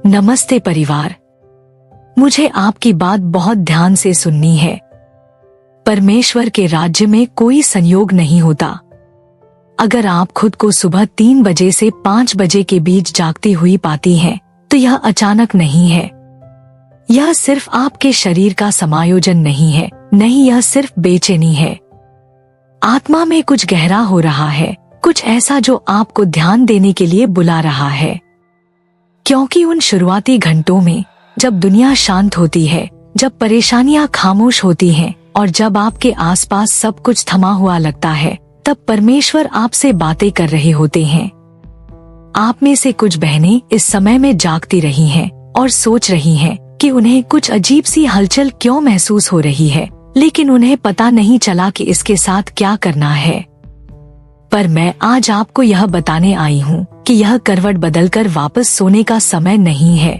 नमस्ते परिवार, मुझे आपकी बात बहुत ध्यान से सुननी है। परमेश्वर के राज्य में कोई संयोग नहीं होता। अगर आप खुद को सुबह 3 बजे से 5 बजे के बीच जागती हुई पाती हैं, तो यह अचानक नहीं है। यह सिर्फ आपके शरीर का समायोजन नहीं है, नहीं, यह सिर्फ बेचैनी है। आत्मा में कुछ गहरा हो रहा है, कुछ ऐसा जो आपको ध्यान देने के लिए बुला रहा है। क्योंकि उन शुरुआती घंटों में जब दुनिया शांत होती है, जब परेशानियां खामोश होती हैं और जब आपके आसपास सब कुछ थमा हुआ लगता है, तब परमेश्वर आपसे बातें कर रहे होते हैं। आप में से कुछ बहनें इस समय में जागती रही हैं और सोच रही हैं कि उन्हें कुछ अजीब सी हलचल क्यों महसूस हो रही है, लेकिन उन्हें पता नहीं चला कि इसके साथ क्या करना है। पर मैं आज आपको यह बताने आई हूँ कि यह करवट बदलकर वापस सोने का समय नहीं है।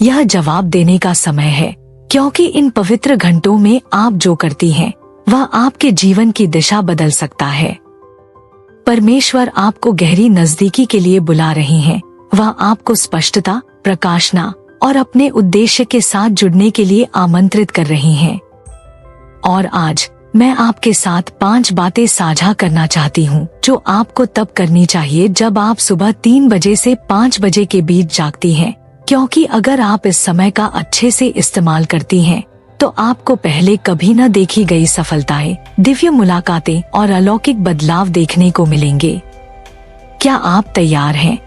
यह जवाब देने का समय है, क्योंकि इन पवित्र घंटों में आप जो करती हैं, वह आपके जीवन की दिशा बदल सकता है। परमेश्वर आपको गहरी नजदीकी के लिए बुला रहे हैं। वह आपको स्पष्टता, प्रकाशना और अपने उद्देश्य के साथ जुड़ने के लिए आमंत्रित कर रहे हैं। और आज मैं आपके साथ 5 बातें साझा करना चाहती हूँ जो आपको तब करनी चाहिए जब आप सुबह 3 बजे से 5 बजे के बीच जागती हैं, क्योंकि अगर आप इस समय का अच्छे से इस्तेमाल करती हैं, तो आपको पहले कभी न देखी गई सफलताएं, दिव्य मुलाकातें और अलौकिक बदलाव देखने को मिलेंगे। क्या आप तैयार हैं?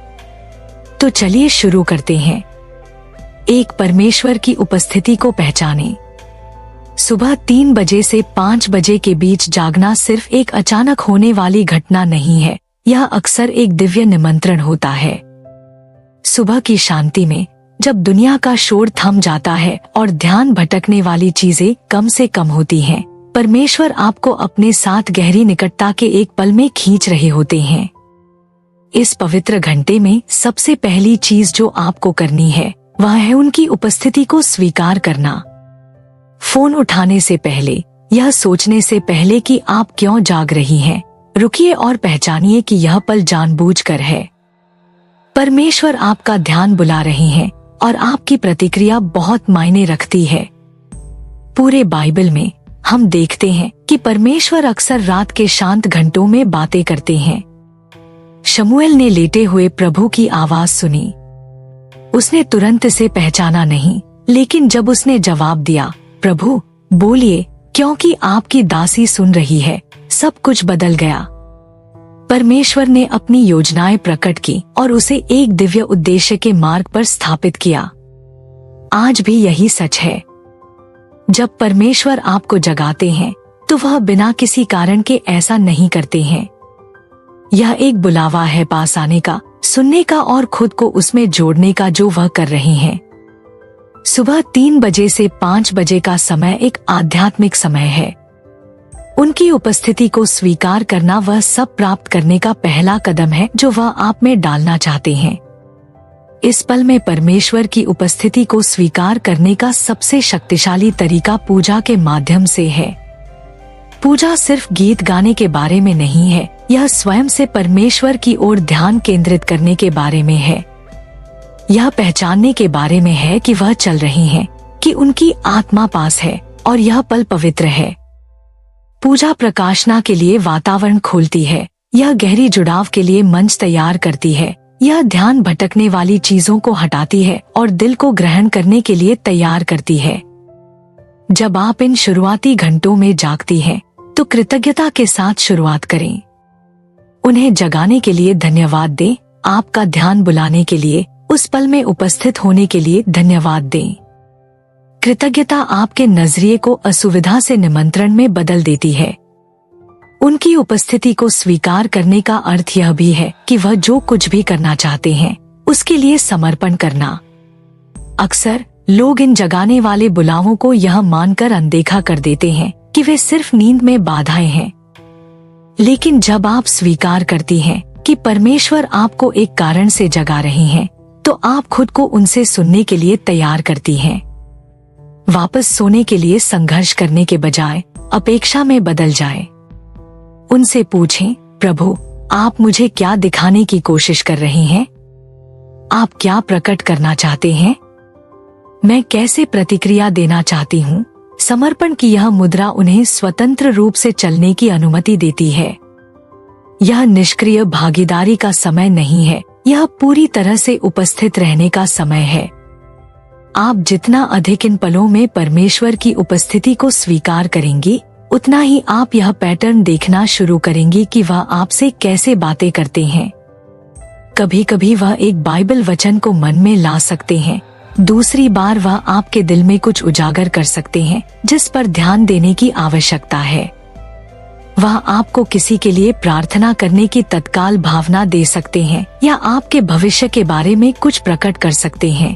तो चलिए शुरू करते हैं। 1, परमेश्वर की उपस्थिति को पहचानें। सुबह 3 बजे से 5 बजे के बीच जागना सिर्फ एक अचानक होने वाली घटना नहीं है, यह अक्सर एक दिव्य निमंत्रण होता है। सुबह की शांति में, जब दुनिया का शोर थम जाता है और ध्यान भटकने वाली चीजें कम से कम होती हैं, परमेश्वर आपको अपने साथ गहरी निकटता के एक पल में खींच रहे होते हैं। इस पवित्र घंटे में सबसे पहली चीज जो आपको करनी है, वह है उनकी उपस्थिति को स्वीकार करना। फोन उठाने से पहले, यह सोचने से पहले कि आप क्यों जाग रही हैं, रुकिए और पहचानिए कि यह पल जानबूझकर है। परमेश्वर आपका ध्यान बुला रहे हैं और आपकी प्रतिक्रिया बहुत मायने रखती है। पूरे बाइबल में हम देखते हैं कि परमेश्वर अक्सर रात के शांत घंटों में बातें करते हैं। शमूएल ने लेटे हुए प्रभु की आवाज सुनी। उसने तुरंत इसे पहचाना नहीं, लेकिन जब उसने जवाब दिया, प्रभु बोलिए, क्योंकि आपकी दासी सुन रही है, सब कुछ बदल गया। परमेश्वर ने अपनी योजनाएं प्रकट की और उसे एक दिव्य उद्देश्य के मार्ग पर स्थापित किया। आज भी यही सच है। जब परमेश्वर आपको जगाते हैं, तो वह बिना किसी कारण के ऐसा नहीं करते हैं। यह एक बुलावा है पास आने का, सुनने का और खुद को उसमें जोड़ने का जो वह कर रहे हैं। सुबह 3 बजे से 5 बजे का समय एक आध्यात्मिक समय है। उनकी उपस्थिति को स्वीकार करना वह सब प्राप्त करने का पहला कदम है जो वह आप में डालना चाहते हैं। इस पल में परमेश्वर की उपस्थिति को स्वीकार करने का सबसे शक्तिशाली तरीका पूजा के माध्यम से है। पूजा सिर्फ गीत गाने के बारे में नहीं है, यह स्वयं से परमेश्वर की ओर ध्यान केंद्रित करने के बारे में है। यह पहचानने के बारे में है कि वह चल रहे हैं, कि उनकी आत्मा पास है और यह पल पवित्र है। पूजा प्रकाशना के लिए वातावरण खोलती है, यह गहरी जुड़ाव के लिए मंच तैयार करती है, यह ध्यान भटकने वाली चीजों को हटाती है और दिल को ग्रहण करने के लिए तैयार करती है। जब आप इन शुरुआती घंटों में जागती हैं, तो कृतज्ञता के साथ शुरुआत करें। उन्हें जगाने के लिए धन्यवाद दें, आपका ध्यान बुलाने के लिए, उस पल में उपस्थित होने के लिए धन्यवाद दें। कृतज्ञता आपके नजरिए को असुविधा से निमंत्रण में बदल देती है। उनकी उपस्थिति को स्वीकार करने का अर्थ यह भी है कि वह जो कुछ भी करना चाहते हैं, उसके लिए समर्पण करना। अक्सर लोग इन जगाने वाले बुलावों को यह मानकर अनदेखा कर देते हैं कि वे सिर्फ नींद में बाधाएं हैं। लेकिन जब आप स्वीकार करती हैं कि परमेश्वर आपको एक कारण से जगा रहे हैं, तो आप खुद को उनसे सुनने के लिए तैयार करती हैं। वापस सोने के लिए संघर्ष करने के बजाय अपेक्षा में बदल जाए। उनसे पूछें, प्रभु आप मुझे क्या दिखाने की कोशिश कर रहे हैं? आप क्या प्रकट करना चाहते हैं? मैं कैसे प्रतिक्रिया देना चाहती हूँ? समर्पण की यह मुद्रा उन्हें स्वतंत्र रूप से चलने की अनुमति देती है। यह निष्क्रिय भागीदारी का समय नहीं है, यह पूरी तरह से उपस्थित रहने का समय है। आप जितना अधिक इन पलों में परमेश्वर की उपस्थिति को स्वीकार करेंगी, उतना ही आप यह पैटर्न देखना शुरू करेंगी कि वह आपसे कैसे बातें करते हैं। कभी कभी वह एक बाइबल वचन को मन में ला सकते हैं, दूसरी बार वह आपके दिल में कुछ उजागर कर सकते हैं जिस पर ध्यान देने की आवश्यकता है। वह आपको किसी के लिए प्रार्थना करने की तत्काल भावना दे सकते हैं या आपके भविष्य के बारे में कुछ प्रकट कर सकते हैं,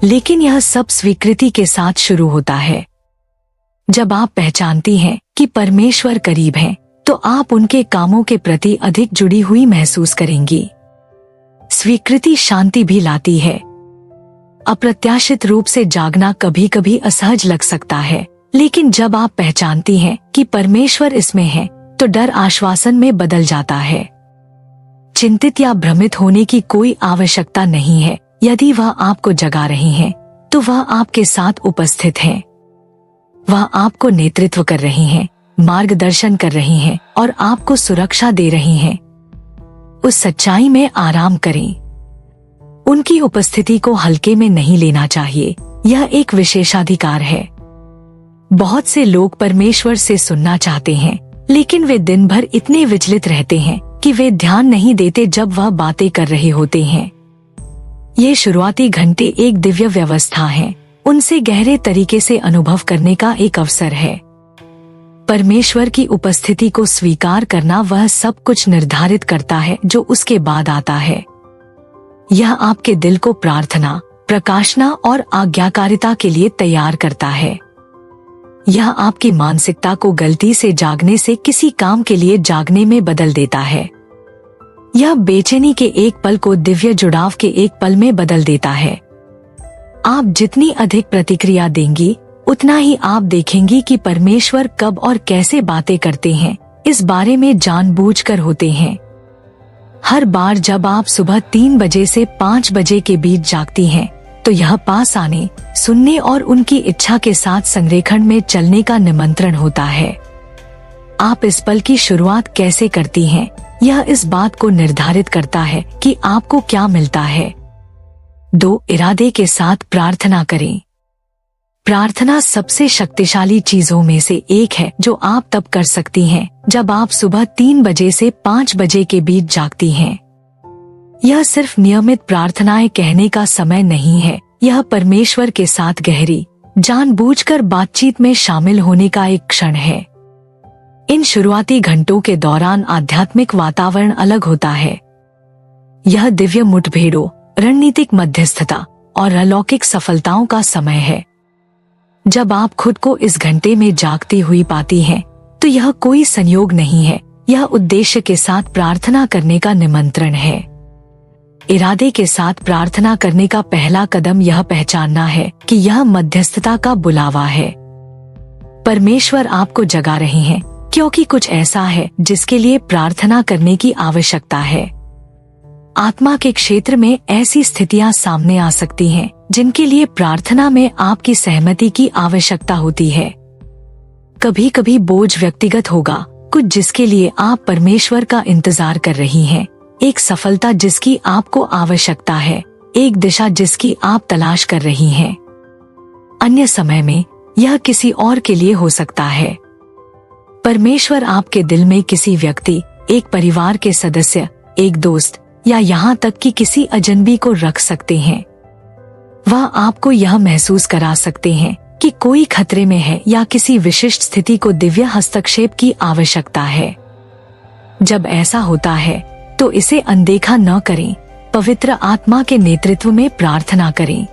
लेकिन यह सब स्वीकृति के साथ शुरू होता है। जब आप पहचानती हैं कि परमेश्वर करीब हैं, तो आप उनके कामों के प्रति अधिक जुड़ी हुई महसूस करेंगी। स्वीकृति शांति भी लाती है। अप्रत्याशित रूप से जागना कभी कभी असहज लग सकता है, लेकिन जब आप पहचानती हैं कि परमेश्वर इसमें है, तो डर आश्वासन में बदल जाता है। चिंतित या भ्रमित होने की कोई आवश्यकता नहीं है। यदि वह आपको जगा रही हैं, तो वह आपके साथ उपस्थित हैं। वह आपको नेतृत्व कर रही हैं, मार्गदर्शन कर रही हैं और आपको सुरक्षा दे रही हैं। उस सच्चाई में आराम करें। उनकी उपस्थिति को हल्के में नहीं लेना चाहिए, यह एक विशेषाधिकार है। बहुत से लोग परमेश्वर से सुनना चाहते हैं, लेकिन वे दिन भर इतने विचलित रहते हैं कि वे ध्यान नहीं देते जब वह बातें कर रहे होते हैं। ये शुरुआती घंटे एक दिव्य व्यवस्था है, उनसे गहरे तरीके से अनुभव करने का एक अवसर है। परमेश्वर की उपस्थिति को स्वीकार करना वह सब कुछ निर्धारित करता है जो उसके बाद आता है। यह आपके दिल को प्रार्थना, प्रकाशना और आज्ञाकारिता के लिए तैयार करता है। यह आपकी मानसिकता को गलती से जागने से किसी काम के लिए जागने में बदल देता है। यह बेचैनी के एक पल को दिव्य जुड़ाव के एक पल में बदल देता है। आप जितनी अधिक प्रतिक्रिया देंगी, उतना ही आप देखेंगी कि परमेश्वर कब और कैसे बातें करते हैं, इस बारे में जानबूझकर होते हैं। हर बार जब आप सुबह 3 बजे से 5 बजे के बीच जागती हैं, तो यह पास आने, सुनने और उनकी इच्छा के साथ संरेखण में चलने का निमंत्रण होता है। आप इस पल की शुरुआत कैसे करती हैं, यह इस बात को निर्धारित करता है कि आपको क्या मिलता है। 2. इरादे के साथ प्रार्थना करें। प्रार्थना सबसे शक्तिशाली चीजों में से एक है जो आप तब कर सकती हैं जब आप सुबह 3 बजे से 5 बजे के बीच जागती हैं। यह सिर्फ नियमित प्रार्थनाएं कहने का समय नहीं है, यह परमेश्वर के साथ गहरी, जानबूझकर बातचीत में शामिल होने का एक क्षण है। इन शुरुआती घंटों के दौरान आध्यात्मिक वातावरण अलग होता है। यह दिव्य मुठभेड़ों, रणनीतिक मध्यस्थता और अलौकिक सफलताओं का समय है। जब आप खुद को इस घंटे में जागती हुई पाती हैं, तो यह कोई संयोग नहीं है, यह उद्देश्य के साथ प्रार्थना करने का निमंत्रण है। इरादे के साथ प्रार्थना करने का पहला कदम यह पहचानना है कि यह मध्यस्थता का बुलावा है। परमेश्वर आपको जगा रहे हैं क्योंकि कुछ ऐसा है जिसके लिए प्रार्थना करने की आवश्यकता है। आत्मा के क्षेत्र में ऐसी स्थितियां सामने आ सकती हैं जिनके लिए प्रार्थना में आपकी सहमति की आवश्यकता होती है। कभी कभी बोझ व्यक्तिगत होगा, कुछ जिसके लिए आप परमेश्वर का इंतजार कर रही हैं, एक सफलता जिसकी आपको आवश्यकता है, एक दिशा जिसकी आप तलाश कर रही हैं। अन्य समय में यह किसी और के लिए हो सकता है। परमेश्वर आपके दिल में किसी व्यक्ति, एक परिवार के सदस्य, एक दोस्त या यहाँ तक कि किसी अजनबी को रख सकते हैं। वह आपको यह महसूस करा सकते हैं कि कोई खतरे में है या किसी विशिष्ट स्थिति को दिव्य हस्तक्षेप की आवश्यकता है। जब ऐसा होता है तो इसे अनदेखा न करें, पवित्र आत्मा के नेतृत्व में प्रार्थना करें।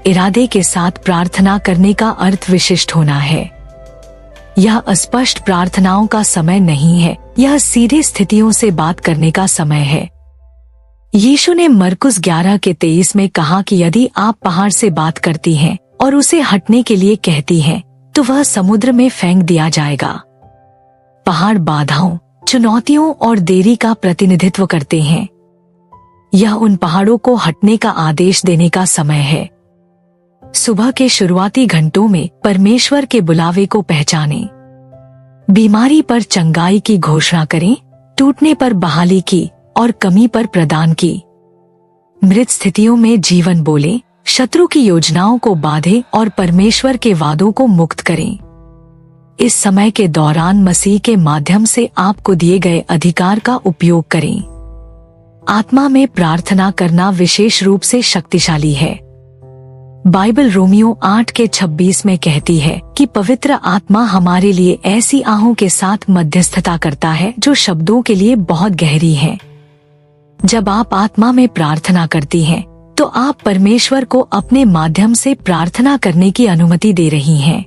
इरादे के साथ प्रार्थना करने का अर्थ विशिष्ट होना है। यह अस्पष्ट प्रार्थनाओं का समय नहीं है, यह सीधे स्थितियों से बात करने का समय है। यीशु ने मरकुस 11:23 में कहा कि यदि आप पहाड़ से बात करती हैं और उसे हटने के लिए कहती हैं, तो वह समुद्र में फेंक दिया जाएगा। पहाड़ बाधाओं, चुनौतियों और देरी का प्रतिनिधित्व करते हैं। यह उन पहाड़ों को हटने का आदेश देने का समय है। सुबह के शुरुआती घंटों में परमेश्वर के बुलावे को पहचानें। बीमारी पर चंगाई की घोषणा करें, टूटने पर बहाली की और कमी पर प्रदान की। मृत स्थितियों में जीवन बोलें, शत्रु की योजनाओं को बांधें और परमेश्वर के वादों को मुक्त करें। इस समय के दौरान मसीह के माध्यम से आपको दिए गए अधिकार का उपयोग करें। आत्मा में प्रार्थना करना विशेष रूप से शक्तिशाली है। बाइबल रोमियो 8:26 में कहती है कि पवित्र आत्मा हमारे लिए ऐसी आहों के साथ मध्यस्थता करता है जो शब्दों के लिए बहुत गहरी है। जब आप आत्मा में प्रार्थना करती हैं, तो आप परमेश्वर को अपने माध्यम से प्रार्थना करने की अनुमति दे रही हैं।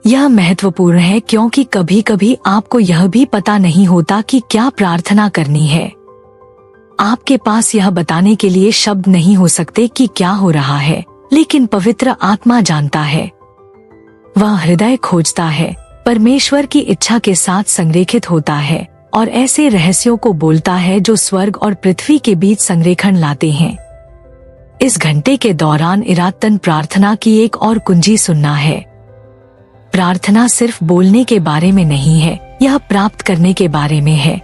यह महत्वपूर्ण है क्योंकि कभी कभी आपको यह भी पता नहीं होता कि क्या प्रार्थना करनी है। आपके पास यह बताने के लिए शब्द नहीं हो सकते कि क्या हो रहा है, लेकिन पवित्र आत्मा जानता है। वह हृदय खोजता है, परमेश्वर की इच्छा के साथ संरेखित होता है और ऐसे रहस्यों को बोलता है जो स्वर्ग और पृथ्वी के बीच संरेखण लाते हैं। इस घंटे के दौरान इरादतन प्रार्थना की एक और कुंजी सुनना है। प्रार्थना सिर्फ बोलने के बारे में नहीं है, यह प्राप्त करने के बारे में है।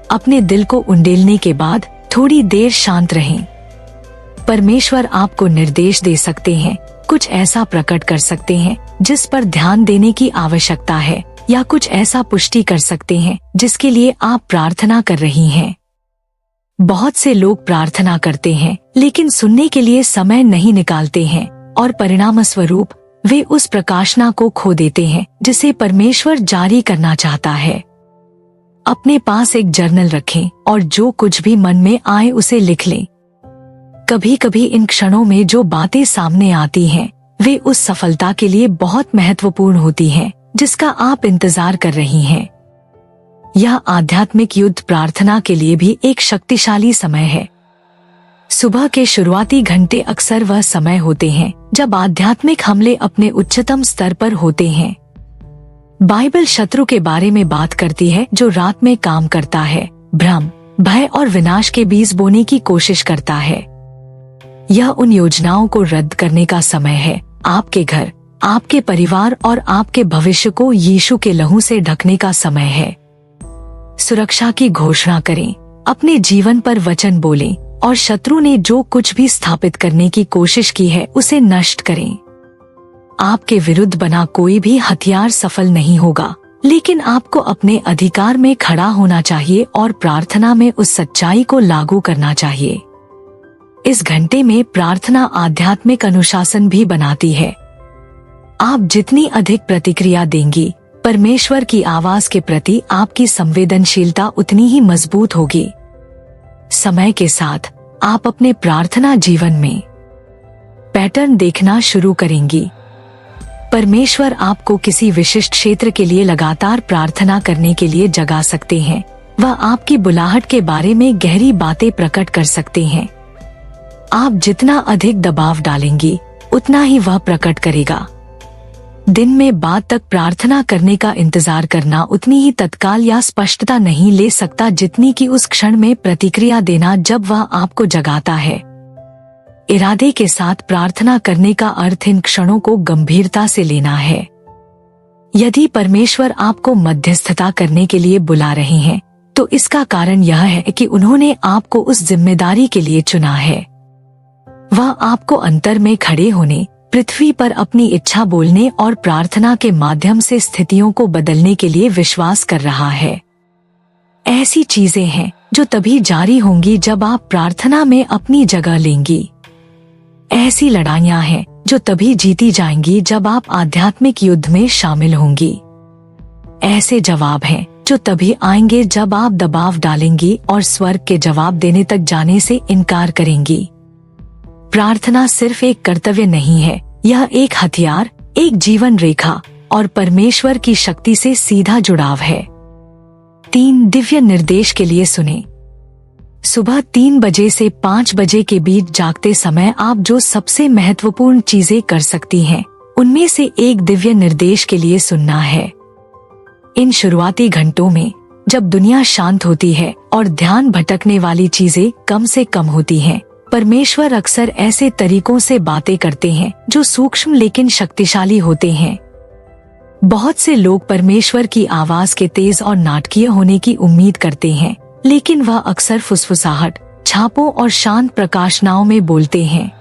अपने दिल को उंडेलने के बाद थोड़ी देर शांत रहें। परमेश्वर आपको निर्देश दे सकते हैं, कुछ ऐसा प्रकट कर सकते हैं जिस पर ध्यान देने की आवश्यकता है, या कुछ ऐसा पुष्टि कर सकते हैं जिसके लिए आप प्रार्थना कर रही हैं। बहुत से लोग प्रार्थना करते हैं लेकिन सुनने के लिए समय नहीं निकालते हैं और परिणामस्वरूप वे उस प्रकाशना को खो देते हैं जिसे परमेश्वर जारी करना चाहता है। अपने पास एक जर्नल रखें और जो कुछ भी मन में आए उसे लिख लें। कभी कभी इन क्षणों में जो बातें सामने आती हैं, वे उस सफलता के लिए बहुत महत्वपूर्ण होती हैं जिसका आप इंतजार कर रही हैं। यह आध्यात्मिक युद्ध प्रार्थना के लिए भी एक शक्तिशाली समय है। सुबह के शुरुआती घंटे अक्सर वह समय होते हैं जब आध्यात्मिक हमले अपने उच्चतम स्तर पर होते हैं। बाइबल शत्रु के बारे में बात करती है जो रात में काम करता है, भ्रम, भय और विनाश के बीज बोने की कोशिश करता है। यह उन योजनाओं को रद्द करने का समय है। आपके घर, आपके परिवार और आपके भविष्य को यीशु के लहू से ढकने का समय है। सुरक्षा की घोषणा करें, अपने जीवन पर वचन बोलें और शत्रु ने जो कुछ भी स्थापित करने की कोशिश की है उसे नष्ट करें। आपके विरुद्ध बना कोई भी हथियार सफल नहीं होगा, लेकिन आपको अपने अधिकार में खड़ा होना चाहिए और प्रार्थना में उस सच्चाई को लागू करना चाहिए। इस घंटे में प्रार्थना आध्यात्मिक अनुशासन भी बनाती है। आप जितनी अधिक प्रतिक्रिया देंगी, परमेश्वर की आवाज के प्रति आपकी संवेदनशीलता उतनी ही मजबूत होगी। समय के साथ आप अपने प्रार्थना जीवन में पैटर्न देखना शुरू करेंगी। परमेश्वर आपको किसी विशिष्ट क्षेत्र के लिए लगातार प्रार्थना करने के लिए जगा सकते हैं। वह आपकी बुलाहट के बारे में गहरी बातें प्रकट कर सकते हैं। आप जितना अधिक दबाव डालेंगी, उतना ही वह प्रकट करेगा। दिन में बाद तक प्रार्थना करने का इंतजार करना उतनी ही तत्काल या स्पष्टता नहीं ले सकता जितनी कि उस क्षण में प्रतिक्रिया देना जब वह आपको जगाता है। इरादे के साथ प्रार्थना करने का अर्थ इन क्षणों को गंभीरता से लेना है। यदि परमेश्वर आपको मध्यस्थता करने के लिए बुला रहे हैं, तो इसका कारण यह है कि उन्होंने आपको उस जिम्मेदारी के लिए चुना है। वह आपको अंतर में खड़े होने, पृथ्वी पर अपनी इच्छा बोलने और प्रार्थना के माध्यम से स्थितियों को बदलने के लिए विश्वास कर रहा है। ऐसी चीजें हैं जो तभी जारी होंगी जब आप प्रार्थना में अपनी जगह लेंगी। ऐसी लड़ाइयां हैं जो तभी जीती जाएंगी जब आप आध्यात्मिक युद्ध में शामिल होंगी। ऐसे जवाब हैं जो तभी आएंगे जब आप दबाव डालेंगी और स्वर्ग के जवाब देने तक जाने से इनकार करेंगी। प्रार्थना सिर्फ एक कर्तव्य नहीं है, यह एक हथियार, एक जीवन रेखा और परमेश्वर की शक्ति से सीधा जुड़ाव है। 3 दिव्य निर्देश के लिए सुने। सुबह 3 बजे से 5 बजे के बीच जागते समय आप जो सबसे महत्वपूर्ण चीजें कर सकती हैं, उनमें से एक दिव्य निर्देश के लिए सुनना है। इन शुरुआती घंटों में जब दुनिया शांत होती है और ध्यान भटकने वाली चीजें कम से कम होती हैं, परमेश्वर अक्सर ऐसे तरीकों से बातें करते हैं जो सूक्ष्म लेकिन शक्तिशाली होते हैं। बहुत से लोग परमेश्वर की आवाज के तेज और नाटकीय होने की उम्मीद करते हैं, लेकिन वह अक्सर फुसफुसाहट, छापों और शांत प्रकाशनाओं में बोलते हैं।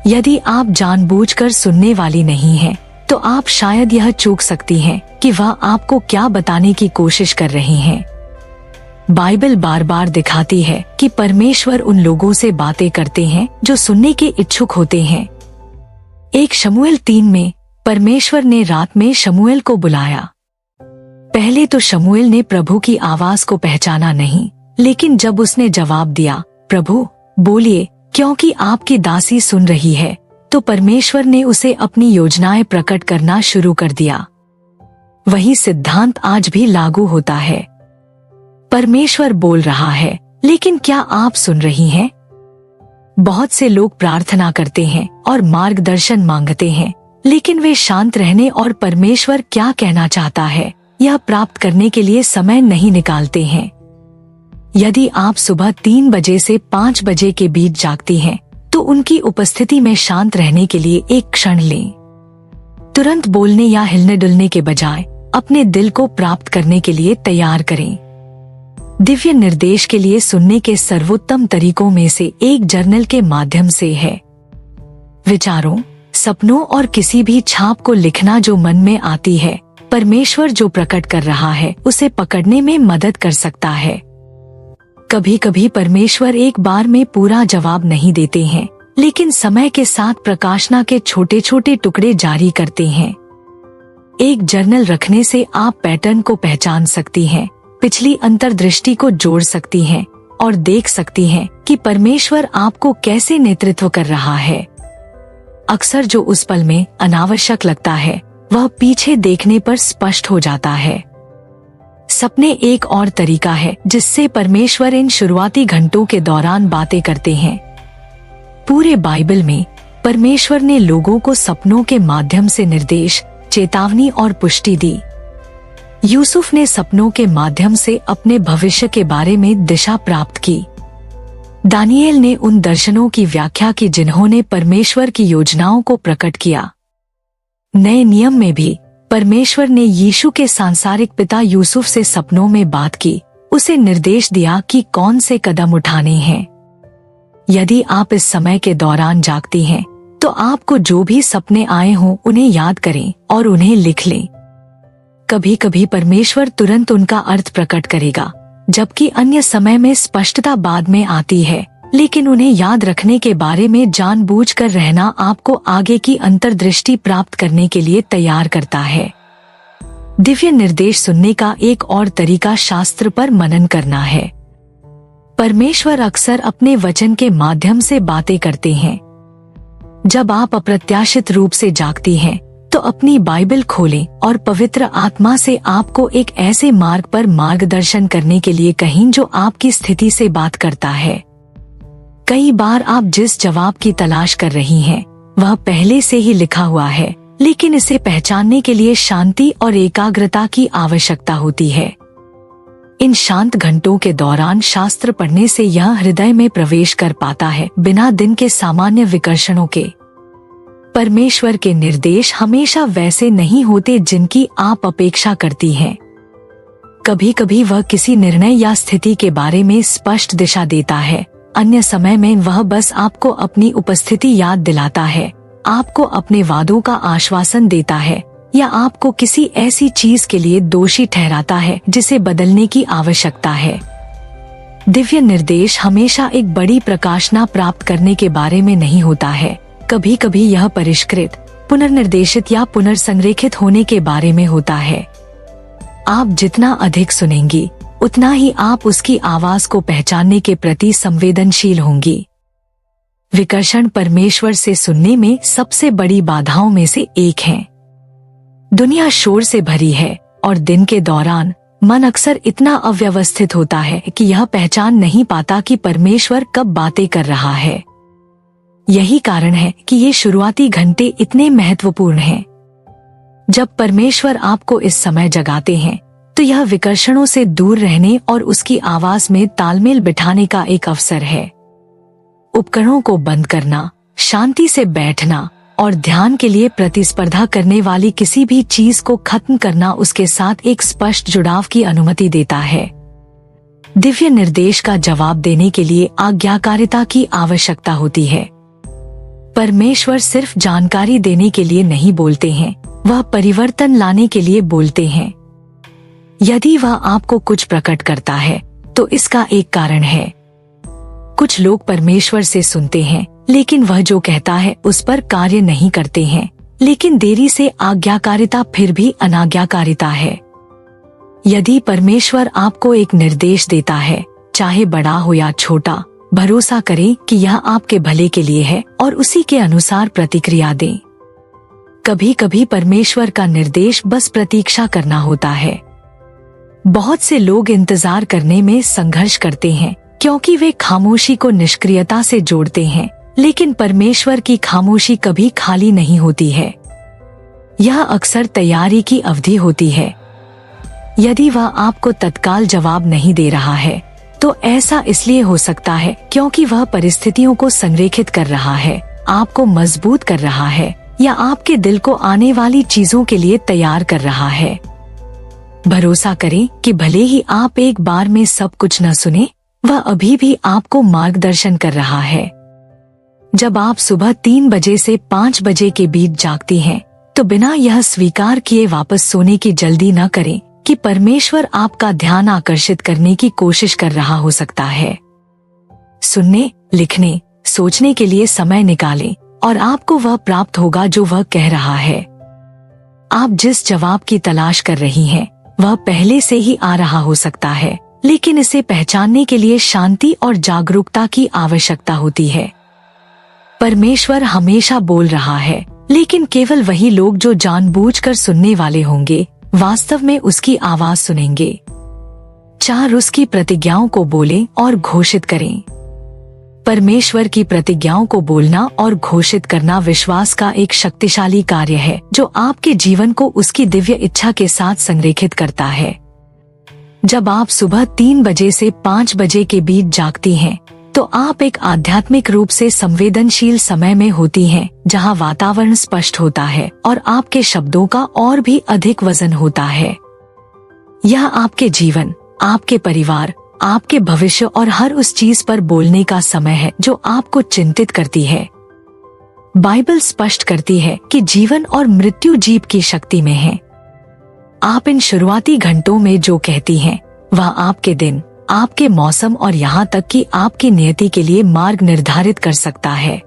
यदि आप जानबूझकर सुनने वाली नहीं हैं, तो आप शायद यह चूक सकती हैं कि वह आपको क्या बताने की कोशिश कर रही हैं। बाइबल बार बार दिखाती है कि परमेश्वर उन लोगों से बातें करते हैं जो सुनने के इच्छुक होते हैं। 1 शमूएल 3 में परमेश्वर ने रात में शमूएल को बुलाया। पहले तो शमूएल ने प्रभु की आवाज को पहचाना नहीं, लेकिन जब उसने जवाब दिया, प्रभु बोलिए क्योंकि आपकी दासी सुन रही है, तो परमेश्वर ने उसे अपनी योजनाएं प्रकट करना शुरू कर दिया। वही सिद्धांत आज भी लागू होता है। परमेश्वर बोल रहा है, लेकिन क्या आप सुन रही हैं? बहुत से लोग प्रार्थना करते हैं और मार्गदर्शन मांगते हैं, लेकिन वे शांत रहने और परमेश्वर क्या कहना चाहता है यह प्राप्त करने के लिए समय नहीं निकालते हैं। यदि आप सुबह 3 बजे से 5 बजे के बीच जागती हैं, तो उनकी उपस्थिति में शांत रहने के लिए एक क्षण लें। तुरंत बोलने या हिलने डुलने के बजाय अपने दिल को प्राप्त करने के लिए तैयार करें। दिव्य निर्देश के लिए सुनने के सर्वोत्तम तरीकों में से एक जर्नल के माध्यम से है। विचारों, सपनों और किसी भी छाप को लिखना जो मन में आती है, परमेश्वर जो प्रकट कर रहा है उसे पकड़ने में मदद कर सकता है। कभी कभी परमेश्वर एक बार में पूरा जवाब नहीं देते हैं, लेकिन समय के साथ प्रकाशना के छोटे छोटे टुकड़े जारी करते हैं। एक जर्नल रखने से आप पैटर्न को पहचान सकती हैं, पिछली अंतर्दृष्टि को जोड़ सकती हैं और देख सकती हैं कि परमेश्वर आपको कैसे नेतृत्व कर रहा है। अक्सर जो उस पल में अनावश्यक लगता है, वह पीछे देखने पर स्पष्ट हो जाता है। सपने एक और तरीका है जिससे परमेश्वर इन शुरुआती घंटों के दौरान बातें करते हैं। पूरे बाइबल में परमेश्वर ने लोगों को सपनों के माध्यम से निर्देश, चेतावनी और पुष्टि दी। यूसुफ ने सपनों के माध्यम से अपने भविष्य के बारे में दिशा प्राप्त की। दानिएल ने उन दर्शनों की व्याख्या की जिन्होंने परमेश्वर की योजनाओं को प्रकट किया। नए नियम में भी परमेश्वर ने यीशु के सांसारिक पिता यूसुफ से सपनों में बात की, उसे निर्देश दिया कि कौन से कदम उठाने हैं। यदि आप इस समय के दौरान जागती हैं, तो आपको जो भी सपने आए हों उन्हें याद करें और उन्हें लिख लें। कभी कभी परमेश्वर तुरंत उनका अर्थ प्रकट करेगा, जबकि अन्य समय में स्पष्टता बाद में आती है, लेकिन उन्हें याद रखने के बारे में जानबूझकर रहना आपको आगे की अंतर्दृष्टि प्राप्त करने के लिए तैयार करता है। दिव्य निर्देश सुनने का एक और तरीका शास्त्र पर मनन करना है। परमेश्वर अक्सर अपने वचन के माध्यम से बातें करते हैं। जब आप अप्रत्याशित रूप से जागती हैं, तो अपनी बाइबल खोलें और पवित्र आत्मा से आपको एक ऐसे मार्ग पर मार्गदर्शन करने के लिए कहें जो आपकी स्थिति से बात करता है। कई बार आप जिस जवाब की तलाश कर रही हैं, वह पहले से ही लिखा हुआ है, लेकिन इसे पहचानने के लिए शांति और एकाग्रता की आवश्यकता होती है। इन शांत घंटों के दौरान शास्त्र पढ़ने से यह हृदय में प्रवेश कर पाता है, बिना दिन के सामान्य विकर्षणों के। परमेश्वर के निर्देश हमेशा वैसे नहीं होते जिनकी आप अपेक्षा करती हैं। कभी कभी वह किसी निर्णय या स्थिति के बारे में स्पष्ट दिशा देता है, अन्य समय में वह बस आपको अपनी उपस्थिति याद दिलाता है, आपको अपने वादों का आश्वासन देता है, या आपको किसी ऐसी चीज के लिए दोषी ठहराता है जिसे बदलने की आवश्यकता है। दिव्य निर्देश हमेशा एक बड़ी प्रकाशना प्राप्त करने के बारे में नहीं होता है। कभी कभी यह परिष्कृत, पुनर्निर्देशित या पुनर्संरेखित होने के बारे में होता है। आप जितना अधिक सुनेंगी, उतना ही आप उसकी आवाज को पहचानने के प्रति संवेदनशील होंगी। विकर्षण परमेश्वर से सुनने में सबसे बड़ी बाधाओं में से एक है। दुनिया शोर से भरी है और दिन के दौरान मन अक्सर इतना अव्यवस्थित होता है कि यह पहचान नहीं पाता कि परमेश्वर कब बातें कर रहा है। यही कारण है कि ये शुरुआती घंटे इतने महत्वपूर्ण हैं। जब परमेश्वर आपको इस समय जगाते हैं, तो यह विकर्षणों से दूर रहने और उसकी आवाज में तालमेल बिठाने का एक अवसर है। उपकरणों को बंद करना, शांति से बैठना और ध्यान के लिए प्रतिस्पर्धा करने वाली किसी भी चीज को खत्म करना उसके साथ एक स्पष्ट जुड़ाव की अनुमति देता है। दिव्य निर्देश का जवाब देने के लिए आज्ञाकारिता की आवश्यकता होती है। परमेश्वर सिर्फ जानकारी देने के लिए नहीं बोलते हैं, वह परिवर्तन लाने के लिए बोलते हैं। यदि वह आपको कुछ प्रकट करता है तो इसका एक कारण है। कुछ लोग परमेश्वर से सुनते हैं, लेकिन वह जो कहता है उस पर कार्य नहीं करते हैं। लेकिन देरी से आज्ञाकारिता फिर भी अनाज्ञाकारिता है। यदि परमेश्वर आपको एक निर्देश देता है, चाहे बड़ा हो या छोटा, भरोसा करें कि यह आपके भले के लिए है और उसी के अनुसार प्रतिक्रिया दें। कभी कभी परमेश्वर का निर्देश बस प्रतीक्षा करना होता है। बहुत से लोग इंतजार करने में संघर्ष करते हैं क्योंकि वे खामोशी को निष्क्रियता से जोड़ते हैं, लेकिन परमेश्वर की खामोशी कभी खाली नहीं होती है। यह अक्सर तैयारी की अवधि होती है। यदि वह आपको तत्काल जवाब नहीं दे रहा है तो ऐसा इसलिए हो सकता है क्योंकि वह परिस्थितियों को संरेखित कर रहा है, आपको मजबूत कर रहा है या आपके दिल को आने वाली चीजों के लिए तैयार कर रहा है। भरोसा करें कि भले ही आप एक बार में सब कुछ न सुने, वह अभी भी आपको मार्गदर्शन कर रहा है। जब आप सुबह 3 बजे से 5 बजे के बीच जागती हैं, तो बिना यह स्वीकार किए वापस सोने की जल्दी न करें कि परमेश्वर आपका ध्यान आकर्षित करने की कोशिश कर रहा हो सकता है। सुनने, लिखने, सोचने के लिए समय निकालें और आपको वह प्राप्त होगा जो वह कह रहा है। आप जिस जवाब की तलाश कर रही हैं, वह पहले से ही आ रहा हो सकता है, लेकिन इसे पहचानने के लिए शांति और जागरूकता की आवश्यकता होती है। परमेश्वर हमेशा बोल रहा है, लेकिन केवल वही लोग जो जानबूझकर सुनने वाले होंगे वास्तव में उसकी आवाज सुनेंगे। 4 उसकी प्रतिज्ञाओं को बोलें और घोषित करें। परमेश्वर की प्रतिज्ञाओं को बोलना और घोषित करना विश्वास का एक शक्तिशाली कार्य है जो आपके जीवन को उसकी दिव्य इच्छा के साथ संरेखित करता है। जब आप सुबह 3 बजे से 5 बजे के बीच जागती हैं, तो आप एक आध्यात्मिक रूप से संवेदनशील समय में होती हैं, जहां वातावरण स्पष्ट होता है और आपके शब्दों का और भी अधिक वजन होता है। यह आपके जीवन, आपके परिवार, आपके भविष्य और हर उस चीज पर बोलने का समय है जो आपको चिंतित करती है। बाइबल स्पष्ट करती है कि जीवन और मृत्यु जीभ की शक्ति में है। आप इन शुरुआती घंटों में जो कहती हैं, वह आपके दिन, आपके मौसम और यहाँ तक कि आपकी नियति के लिए मार्ग निर्धारित कर सकता है।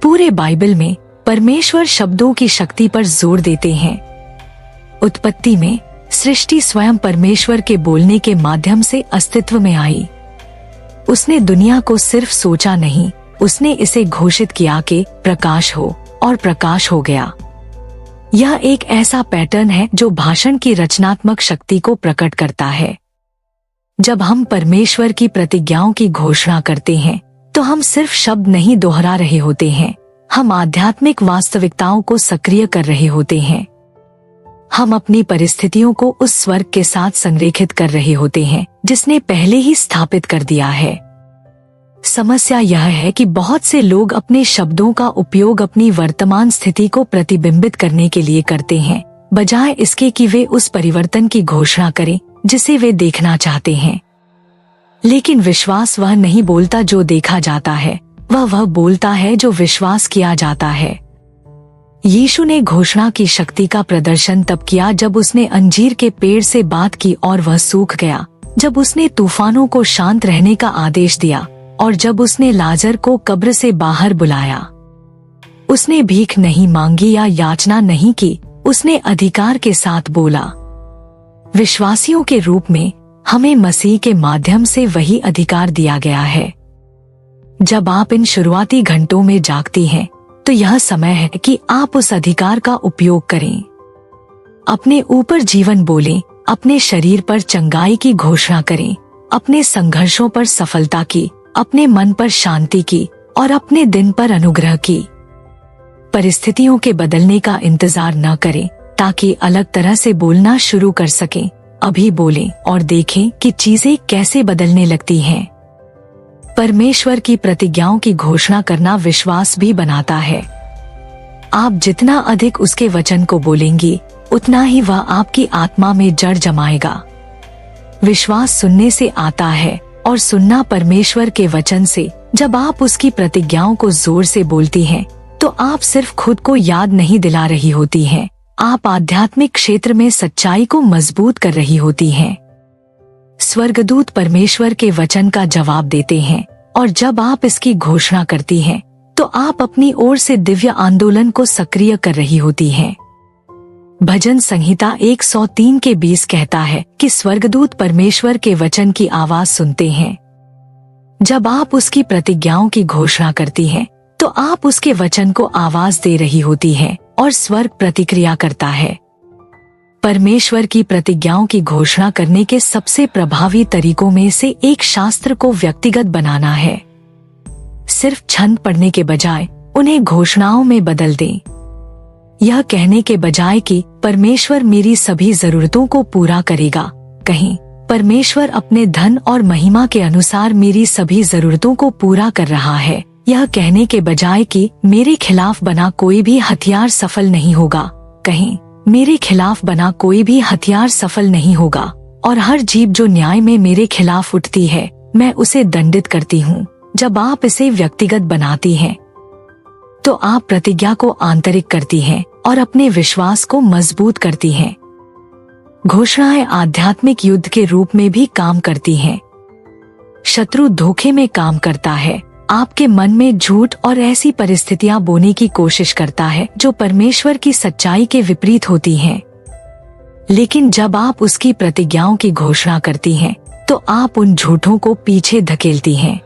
पूरे बाइबल में परमेश्वर शब्दों की शक्ति पर जोर देते हैं। उत्पत्ति में सृष्टि स्वयं परमेश्वर के बोलने के माध्यम से अस्तित्व में आई। उसने दुनिया को सिर्फ सोचा नहीं, उसने इसे घोषित किया कि प्रकाश हो, और प्रकाश हो गया। यह एक ऐसा पैटर्न है जो भाषण की रचनात्मक शक्ति को प्रकट करता है। जब हम परमेश्वर की प्रतिज्ञाओं की घोषणा करते हैं, तो हम सिर्फ शब्द नहीं दोहरा रहे होते हैं, हम आध्यात्मिक वास्तविकताओं को सक्रिय कर रहे होते हैं। हम अपनी परिस्थितियों को उस स्वर्ग के साथ संरेखित कर रहे होते हैं जिसने पहले ही स्थापित कर दिया है। समस्या यह है कि बहुत से लोग अपने शब्दों का उपयोग अपनी वर्तमान स्थिति को प्रतिबिंबित करने के लिए करते हैं, बजाय इसके कि वे उस परिवर्तन की घोषणा करें जिसे वे देखना चाहते हैं। लेकिन विश्वास वह नहीं बोलता जो देखा जाता है, वह बोलता है जो विश्वास किया जाता है। यीशु ने घोषणा की शक्ति का प्रदर्शन तब किया जब उसने अंजीर के पेड़ से बात की और वह सूख गया, जब उसने तूफानों को शांत रहने का आदेश दिया और जब उसने लाजर को कब्र से बाहर बुलाया। उसने भीख नहीं मांगी या याचना नहीं की, उसने अधिकार के साथ बोला। विश्वासियों के रूप में हमें मसीह के माध्यम से वही अधिकार दिया गया है। जब आप इन शुरुआती घंटों में जागती हैं, तो यह समय है कि आप उस अधिकार का उपयोग करें। अपने ऊपर जीवन बोलें, अपने शरीर पर चंगाई की घोषणा करें, अपने संघर्षों पर सफलता की, अपने मन पर शांति की और अपने दिन पर अनुग्रह की। परिस्थितियों के बदलने का इंतजार न करें ताकि अलग तरह से बोलना शुरू कर सकें। अभी बोलें और देखें कि चीजें कैसे बदलने लगती हैं। परमेश्वर की प्रतिज्ञाओं की घोषणा करना विश्वास भी बनाता है। आप जितना अधिक उसके वचन को बोलेंगे, उतना ही वह आपकी आत्मा में जड़ जमाएगा। विश्वास सुनने से आता है और सुनना परमेश्वर के वचन से। जब आप उसकी प्रतिज्ञाओं को जोर से बोलती हैं, तो आप सिर्फ खुद को याद नहीं दिला रही होती हैं, आप आध्यात्मिक क्षेत्र में सच्चाई को मजबूत कर रही होती हैं। स्वर्गदूत परमेश्वर के वचन का जवाब देते हैं और जब आप इसकी घोषणा करती हैं, तो आप अपनी ओर से दिव्य आंदोलन को सक्रिय कर रही होती हैं। भजन संहिता 103 के 20 कहता है कि स्वर्गदूत परमेश्वर के वचन की आवाज सुनते हैं। जब आप उसकी प्रतिज्ञाओं की घोषणा करती हैं, तो आप उसके वचन को आवाज दे रही होती हैं और स्वर्ग प्रतिक्रिया करता है। परमेश्वर की प्रतिज्ञाओं की घोषणा करने के सबसे प्रभावी तरीकों में से एक शास्त्र को व्यक्तिगत बनाना है। सिर्फ छंद पढ़ने के बजाय उन्हें घोषणाओं में बदल दें। यह कहने के बजाय कि परमेश्वर मेरी सभी जरूरतों को पूरा करेगा, कहीं परमेश्वर अपने धन और महिमा के अनुसार मेरी सभी जरूरतों को पूरा कर रहा है। यह कहने के बजाय कि मेरे खिलाफ बना कोई भी हथियार सफल नहीं होगा, कहीं मेरे खिलाफ बना कोई भी हथियार सफल नहीं होगा और हर जीभ जो न्याय में मेरे खिलाफ उठती है, मैं उसे दंडित करती हूँ। जब आप इसे व्यक्तिगत बनाती हैं, तो आप प्रतिज्ञा को आंतरिक करती हैं और अपने विश्वास को मजबूत करती हैं। घोषणाएं आध्यात्मिक युद्ध के रूप में भी काम करती हैं। शत्रु धोखे में काम करता है, आपके मन में झूठ और ऐसी परिस्थितियां बोने की कोशिश करता है जो परमेश्वर की सच्चाई के विपरीत होती हैं। लेकिन जब आप उसकी प्रतिज्ञाओं की घोषणा करती हैं, तो आप उन झूठों को पीछे धकेलती हैं।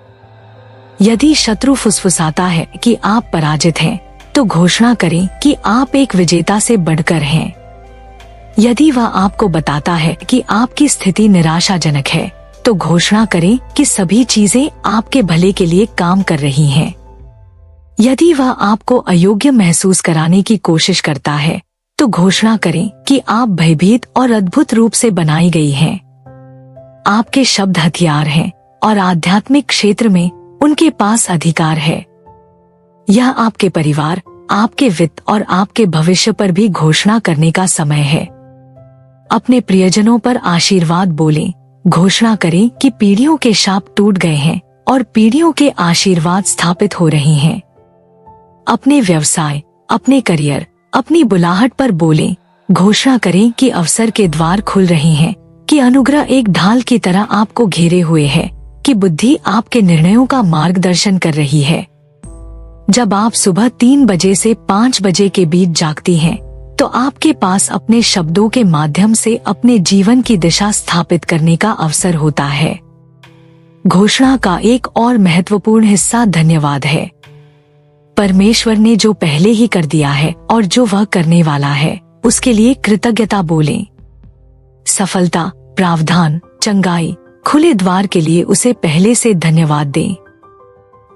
यदि शत्रु फुसफुसाता है कि आप पराजित हैं, तो घोषणा करें कि आप एक विजेता से बढ़कर हैं। यदि वह आपको बताता है कि आपकी स्थिति निराशाजनक है, तो घोषणा करें कि सभी चीजें आपके भले के लिए काम कर रही हैं। यदि वह आपको अयोग्य महसूस कराने की कोशिश करता है, तो घोषणा करें कि आप भयभीत और अद्भुत रूप से बनाई गई हैं। आपके शब्द हथियार हैं और आध्यात्मिक क्षेत्र में उनके पास अधिकार है। यह आपके परिवार, आपके वित्त और आपके भविष्य पर भी घोषणा करने का समय है। अपने प्रियजनों पर आशीर्वाद बोलें। घोषणा करें कि पीढ़ियों के शाप टूट गए हैं और पीढ़ियों के आशीर्वाद स्थापित हो रहे हैं। अपने व्यवसाय, अपने करियर, अपनी बुलाहट पर बोलें। घोषणा करें कि अवसर के द्वार खुल रहे हैं, कि अनुग्रह एक ढाल की तरह आपको घेरे हुए है, कि बुद्धि आपके निर्णयों का मार्गदर्शन कर रही है। जब आप सुबह 3 बजे से 5 बजे के बीच जागती हैं, तो आपके पास अपने शब्दों के माध्यम से अपने जीवन की दिशा स्थापित करने का अवसर होता है। घोषणा का एक और महत्वपूर्ण हिस्सा धन्यवाद है। परमेश्वर ने जो पहले ही कर दिया है और जो वह करने वाला है, उसके लिए कृतज्ञता बोलें। सफलता, प्रावधान, चंगाई, खुले द्वार के लिए उसे पहले से धन्यवाद दें।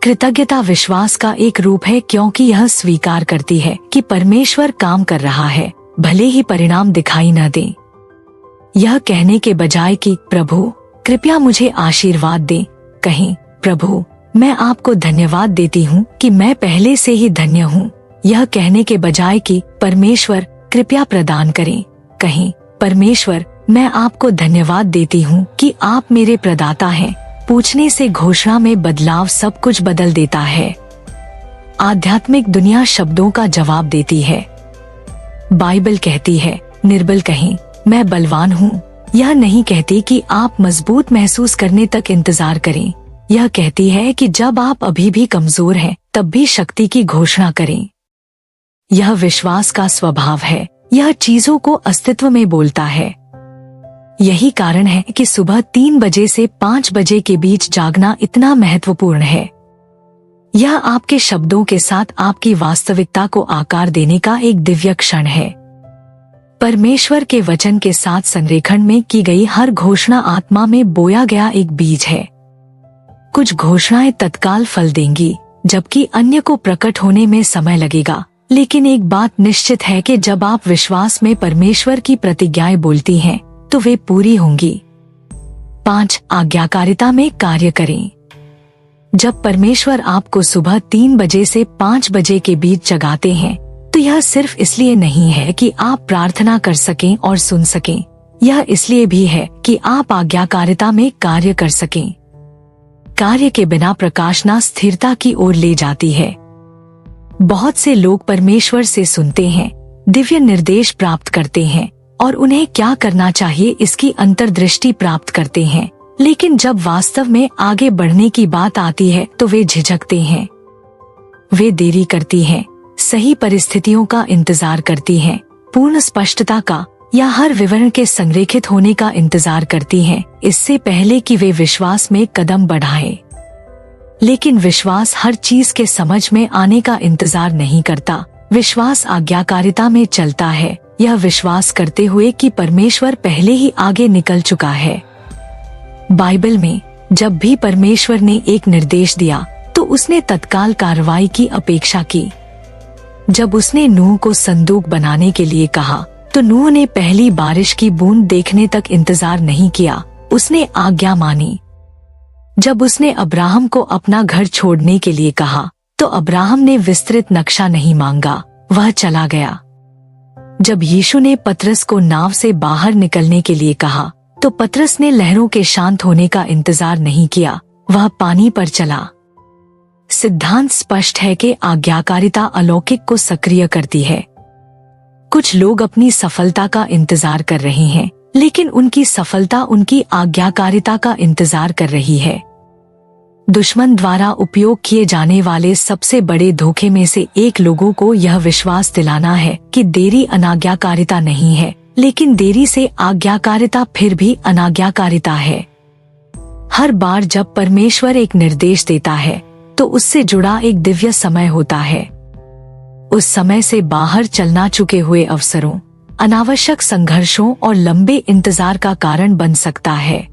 कृतज्ञता विश्वास का एक रूप है, क्योंकि यह स्वीकार करती है कि परमेश्वर काम कर रहा है, भले ही परिणाम दिखाई न दें। यह कहने के बजाय कि प्रभु कृपया मुझे आशीर्वाद दें, कहें प्रभु मैं आपको धन्यवाद देती हूँ कि मैं पहले से ही धन्य हूँ। यह कहने के बजाय कि परमेश्वर कृपया प्रदान करें, कहें परमेश्वर मैं आपको धन्यवाद देती हूँ कि आप मेरे प्रदाता हैं। पूछने से घोषणा में बदलाव सब कुछ बदल देता है। आध्यात्मिक दुनिया शब्दों का जवाब देती है। बाइबल कहती है, निर्बल कहें मैं बलवान हूँ। यह नहीं कहती कि आप मजबूत महसूस करने तक इंतजार करें। यह कहती है कि जब आप अभी भी कमजोर हैं, तब भी शक्ति की घोषणा करें। यह विश्वास का स्वभाव है। यह चीजों को अस्तित्व में बोलता है। यही कारण है कि सुबह 3 बजे से 5 बजे के बीच जागना इतना महत्वपूर्ण है। यह आपके शब्दों के साथ आपकी वास्तविकता को आकार देने का एक दिव्य क्षण है। परमेश्वर के वचन के साथ संरेखण में की गई हर घोषणा आत्मा में बोया गया एक बीज है। कुछ घोषणाएं तत्काल फल देंगी, जबकि अन्य को प्रकट होने में समय लगेगा। लेकिन एक बात निश्चित है कि जब आप विश्वास में परमेश्वर की प्रतिज्ञाएं बोलती हैं, तो वे पूरी होंगी। 5. आज्ञाकारिता में कार्य करें। जब परमेश्वर आपको सुबह 3 बजे से 5 बजे के बीच जगाते हैं तो यह सिर्फ इसलिए नहीं है कि आप प्रार्थना कर सकें और सुन सकें, यह इसलिए भी है कि आप आज्ञाकारिता में कार्य कर सकें। कार्य के बिना प्रकाशना स्थिरता की ओर ले जाती है। बहुत से लोग परमेश्वर से सुनते हैं, दिव्य निर्देश प्राप्त करते हैं और उन्हें क्या करना चाहिए इसकी अंतर्दृष्टि प्राप्त करते हैं, लेकिन जब वास्तव में आगे बढ़ने की बात आती है तो वे झिझकते हैं। वे देरी करती हैं, सही परिस्थितियों का इंतजार करती हैं, पूर्ण स्पष्टता का या हर विवरण के संरेखित होने का इंतजार करती हैं, इससे पहले कि वे विश्वास में कदम बढ़ाएं। लेकिन विश्वास हर चीज के समझ में आने का इंतजार नहीं करता। विश्वास आज्ञाकारिता में चलता है, यह विश्वास करते हुए कि परमेश्वर पहले ही आगे निकल चुका है। बाइबल में जब भी परमेश्वर ने एक निर्देश दिया तो उसने तत्काल कार्रवाई की अपेक्षा की। जब उसने नूह को संदूक बनाने के लिए कहा तो नूह ने पहली बारिश की बूंद देखने तक इंतजार नहीं किया, उसने आज्ञा मानी। जब उसने अब्राहम को अपना घर छोड़ने के लिए कहा तो अब्राहम ने विस्तृत नक्शा नहीं मांगा, वह चला गया। जब यीशु ने पतरस को नाव से बाहर निकलने के लिए कहा तो पतरस ने लहरों के शांत होने का इंतजार नहीं किया, वह पानी पर चला। सिद्धांत स्पष्ट है कि आज्ञाकारिता अलौकिक को सक्रिय करती है। कुछ लोग अपनी सफलता का इंतजार कर रहे हैं, लेकिन उनकी सफलता उनकी आज्ञाकारिता का इंतजार कर रही है। दुश्मन द्वारा उपयोग किए जाने वाले सबसे बड़े धोखे में से एक लोगों को यह विश्वास दिलाना है कि देरी अनाज्ञाकारिता नहीं है, लेकिन देरी से आज्ञाकारिता फिर भी अनाज्ञाकारिता है। हर बार जब परमेश्वर एक निर्देश देता है तो उससे जुड़ा एक दिव्य समय होता है। उस समय से बाहर चलना चुके हुए अवसरों, अनावश्यक संघर्षों और लंबे इंतजार का कारण बन सकता है।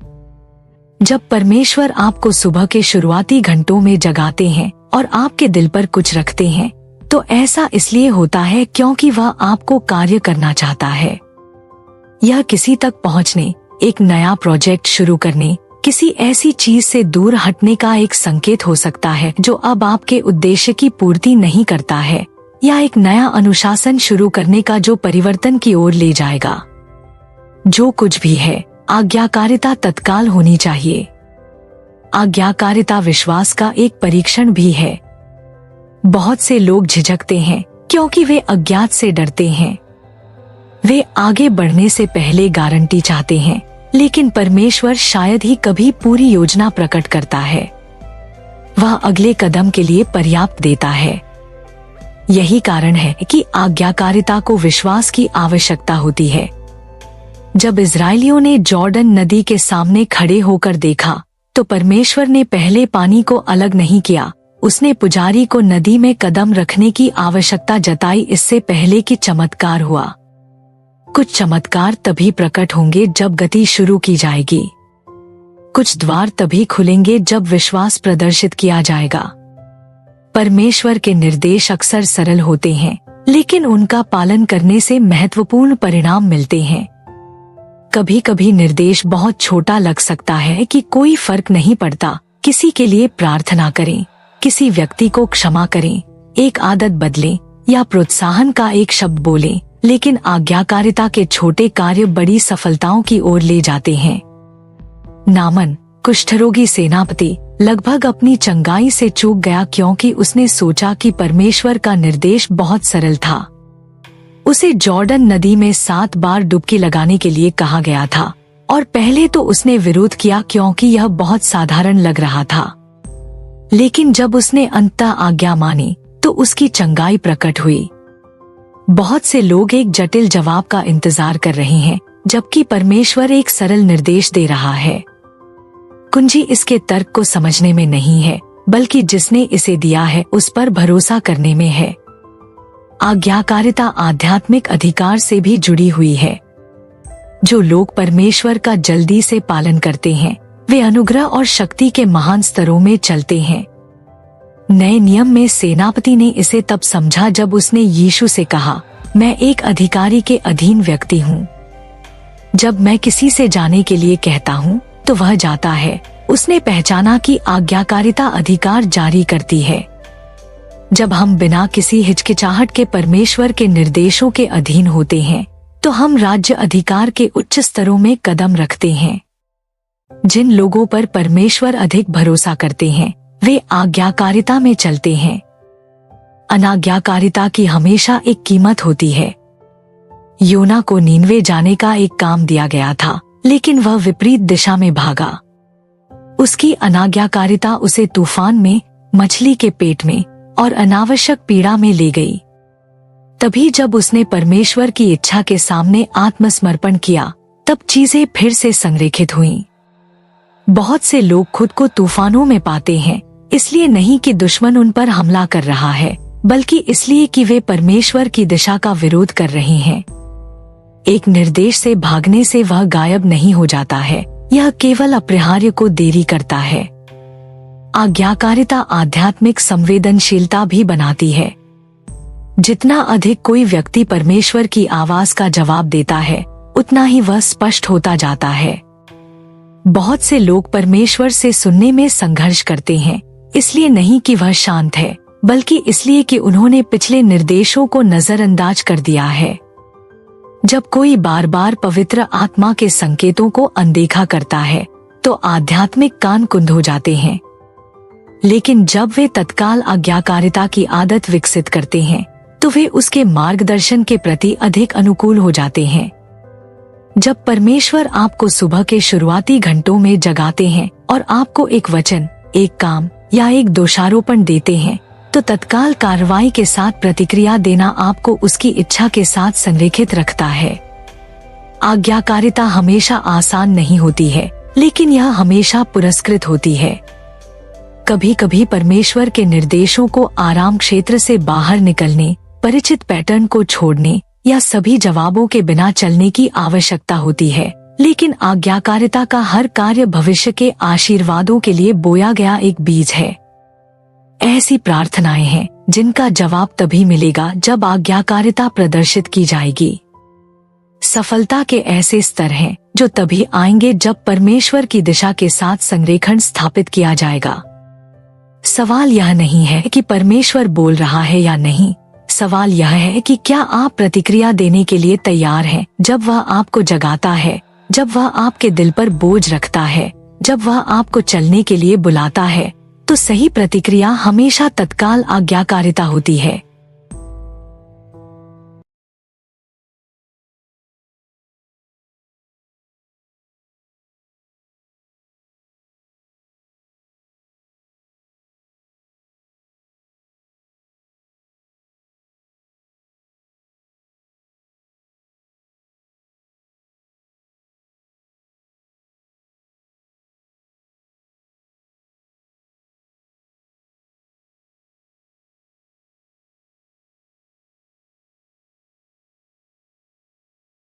जब परमेश्वर आपको सुबह के शुरुआती घंटों में जगाते हैं और आपके दिल पर कुछ रखते हैं तो ऐसा इसलिए होता है क्योंकि वह आपको कार्य करना चाहता है। यह किसी तक पहुंचने, एक नया प्रोजेक्ट शुरू करने, किसी ऐसी चीज से दूर हटने का एक संकेत हो सकता है जो अब आपके उद्देश्य की पूर्ति नहीं करता है, या एक नया अनुशासन शुरू करने का जो परिवर्तन की ओर ले जाएगा। जो कुछ भी है, आज्ञाकारिता तत्काल होनी चाहिए। आज्ञाकारिता विश्वास का एक परीक्षण भी है। बहुत से लोग झिझकते हैं क्योंकि वे अज्ञात से डरते हैं। वे आगे बढ़ने से पहले गारंटी चाहते हैं, लेकिन परमेश्वर शायद ही कभी पूरी योजना प्रकट करता है। वह अगले कदम के लिए पर्याप्त देता है। यही कारण है कि आज्ञाकारिता को विश्वास की आवश्यकता होती है। जब इजरायलियों ने जॉर्डन नदी के सामने खड़े होकर देखा तो परमेश्वर ने पहले पानी को अलग नहीं किया, उसने पुजारी को नदी में कदम रखने की आवश्यकता जताई इससे पहले कि चमत्कार हुआ। कुछ चमत्कार तभी प्रकट होंगे जब गति शुरू की जाएगी। कुछ द्वार तभी खुलेंगे जब विश्वास प्रदर्शित किया जाएगा। परमेश्वर के निर्देश अक्सर सरल होते हैं, लेकिन उनका पालन करने से महत्वपूर्ण परिणाम मिलते हैं। कभी कभी निर्देश बहुत छोटा लग सकता है कि कोई फर्क नहीं पड़ता, किसी के लिए प्रार्थना करें, किसी व्यक्ति को क्षमा करें, एक आदत बदलें या प्रोत्साहन का एक शब्द बोलें, लेकिन आज्ञाकारिता के छोटे कार्य बड़ी सफलताओं की ओर ले जाते हैं। नामन, कुष्ठरोगी सेनापति, लगभग अपनी चंगाई से चूक गया क्योंकि उसने सोचा कि परमेश्वर का निर्देश बहुत सरल था। उसे जॉर्डन नदी में 7 बार डुबकी लगाने के लिए कहा गया था और पहले तो उसने विरोध किया क्योंकि यह बहुत साधारण लग रहा था, लेकिन जब उसने अंततः आज्ञा मानी तो उसकी चंगाई प्रकट हुई। बहुत से लोग एक जटिल जवाब का इंतजार कर रहे हैं, जबकि परमेश्वर एक सरल निर्देश दे रहा है। कुंजी इसके तर्क को समझने में नहीं है, बल्कि जिसने इसे दिया है उस पर भरोसा करने में है। आज्ञाकारिता आध्यात्मिक अधिकार से भी जुड़ी हुई है। जो लोग परमेश्वर का जल्दी से पालन करते हैं वे अनुग्रह और शक्ति के महान स्तरों में चलते हैं। नए नियम में सेनापति ने इसे तब समझा जब उसने यीशु से कहा, मैं एक अधिकारी के अधीन व्यक्ति हूँ। जब मैं किसी से जाने के लिए कहता हूँ तो वह जाता है। उसने पहचाना कि आज्ञाकारिता अधिकार जारी करती है। जब हम बिना किसी हिचकिचाहट के परमेश्वर के निर्देशों के अधीन होते हैं तो हम राज्य अधिकार के उच्च स्तरों में कदम रखते हैं। जिन लोगों पर परमेश्वर अधिक भरोसा करते हैं वे आज्ञाकारिता में चलते हैं। अनाज्ञाकारिता की हमेशा एक कीमत होती है। योना को नीनवे जाने का एक काम दिया गया था, लेकिन वह विपरीत दिशा में भागा। उसकी अनाज्ञाकारिता उसे तूफान में, मछली के पेट में और अनावश्यक पीड़ा में ले गई। तभी जब उसने परमेश्वर की इच्छा के सामने आत्मसमर्पण किया तब चीजें फिर से संरेखित हुईं। बहुत से लोग खुद को तूफानों में पाते हैं, इसलिए नहीं कि दुश्मन उन पर हमला कर रहा है, बल्कि इसलिए कि वे परमेश्वर की दिशा का विरोध कर रहे हैं। एक निर्देश से भागने से वह गायब नहीं हो जाता है, यह केवल अपरिहार्य को देरी करता है। आज्ञाकारिता आध्यात्मिक संवेदनशीलता भी बनाती है। जितना अधिक कोई व्यक्ति परमेश्वर की आवाज का जवाब देता है, उतना ही वह स्पष्ट होता जाता है। बहुत से लोग परमेश्वर से सुनने में संघर्ष करते हैं, इसलिए नहीं कि वह शांत है, बल्कि इसलिए कि उन्होंने पिछले निर्देशों को नजरअंदाज कर दिया है। जब कोई बार बार पवित्र आत्मा के संकेतों को अनदेखा करता है तो आध्यात्मिक कान कुंद हो जाते हैं। लेकिन जब वे तत्काल आज्ञाकारिता की आदत विकसित करते हैं तो वे उसके मार्गदर्शन के प्रति अधिक अनुकूल हो जाते हैं। जब परमेश्वर आपको सुबह के शुरुआती घंटों में जगाते हैं और आपको एक वचन, एक काम या एक दोषारोपण देते हैं तो तत्काल कार्रवाई के साथ प्रतिक्रिया देना आपको उसकी इच्छा के साथ संरेखित रखता है। आज्ञाकारिता हमेशा आसान नहीं होती है, लेकिन यह हमेशा पुरस्कृत होती है। कभी कभी परमेश्वर के निर्देशों को आराम क्षेत्र से बाहर निकलने, परिचित पैटर्न को छोड़ने या सभी जवाबों के बिना चलने की आवश्यकता होती है, लेकिन आज्ञाकारिता का हर कार्य भविष्य के आशीर्वादों के लिए बोया गया एक बीज है। ऐसी प्रार्थनाएं हैं जिनका जवाब तभी मिलेगा जब आज्ञाकारिता प्रदर्शित की जाएगी। सफलता के ऐसे स्तर हैं जो तभी आएंगे जब परमेश्वर की दिशा के साथ संरेखण स्थापित किया जाएगा। सवाल यह नहीं है कि परमेश्वर बोल रहा है या नहीं, सवाल यह है कि क्या आप प्रतिक्रिया देने के लिए तैयार हैं जब वह आपको जगाता है, जब वह आपके दिल पर बोझ रखता है, जब वह आपको चलने के लिए बुलाता है। तो सही प्रतिक्रिया हमेशा तत्काल आज्ञाकारिता होती है।